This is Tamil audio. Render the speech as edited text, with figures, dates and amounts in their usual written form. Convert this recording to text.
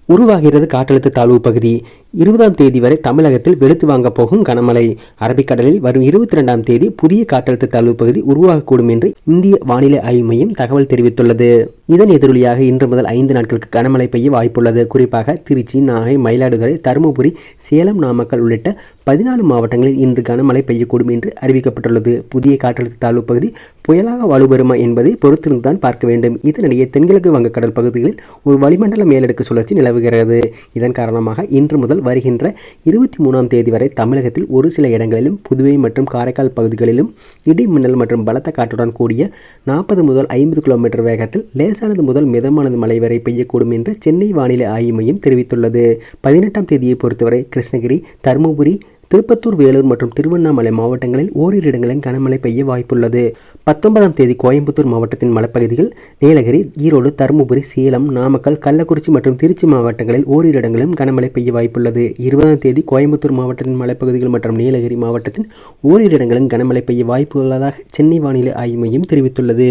உருவாகிறது காற்றழுத்த தாழ்வு பகுதி. 20ஆம் தேதி வரை தமிழகத்தில் வெளுத்து வாங்க போகும் கனமழை. அரபிக்கடலில் வரும் 22ஆம் தேதி புதிய காற்றழுத்த தாழ்வு பகுதி உருவாகக்கூடும் என்று இந்திய வானிலை ஆய்வு மையம் தகவல் தெரிவித்துள்ளது. இதன் எதிரொலியாக இன்று முதல் 5 நாட்களுக்கு கனமழை பெய்ய வாய்ப்புள்ளது. குறிப்பாக திருச்சி, நாகை, மயிலாடுதுறை, தருமபுரி, சேலம், நாமக்கல் உள்ளிட்ட 14 மாவட்டங்களில் இன்று கனமழை பெய்யக்கூடும் என்று அறிவிக்கப்பட்டுள்ளது. புதிய காற்றழுத்த தாழ்வு பகுதி புயலாக வலுப்பெறுமா என்பதை பொறுத்திருந்துதான் பார்க்க வேண்டும். இதனிடையே தென்கிழக்கு வங்கக்கடல் பகுதிகளில் ஒரு வளிமண்டல மேலடுக்கு சுழற்சி நிலவுகிறது. இதன் காரணமாக இன்று முதல் வருகின்ற 23ஆம் தேதி வரை தமிழகத்தில் ஒரு சில இடங்களிலும், புதுவை மற்றும் காரைக்கால் பகுதிகளிலும் இடி மின்னல் மற்றும் பலத்த காற்றுடன் கூடிய 40 முதல் 50 கிலோமீட்டர் வேகத்தில் லேசானது முதல் மிதமானது மழை வரை பெய்யக்கூடும் என்று சென்னை வானிலை ஆய்வு மையம் தெரிவித்துள்ளது. 18ஆம் தேதியை பொறுத்தவரை கிருஷ்ணகிரி, தருமபுரி, திருப்பத்தூர், வேலூர் மற்றும் திருவண்ணாமலை மாவட்டங்களில் ஓரிரு இடங்களில் கனமழை பெய்ய வாய்ப்புள்ளது. 19ஆம் தேதி கோயம்புத்தூர் மாவட்டத்தின் மலைப்பகுதிகள், நீலகிரி, ஈரோடு, தருமபுரி, சேலம், நாமக்கல், கள்ளக்குறிச்சி மற்றும் திருச்சி மாவட்டங்களில் ஓரிரு இடங்களிலும் கனமழை பெய்ய வாய்ப்புள்ளது. 20ஆம் தேதி கோயம்புத்தூர் மாவட்டத்தின் மலைப்பகுதிகள் மற்றும் நீலகிரி மாவட்டத்தின் ஓரிரு இடங்களிலும் கனமழை பெய்ய வாய்ப்பு உள்ளதாக சென்னை வானிலை ஆய்வு மையம் தெரிவித்துள்ளது.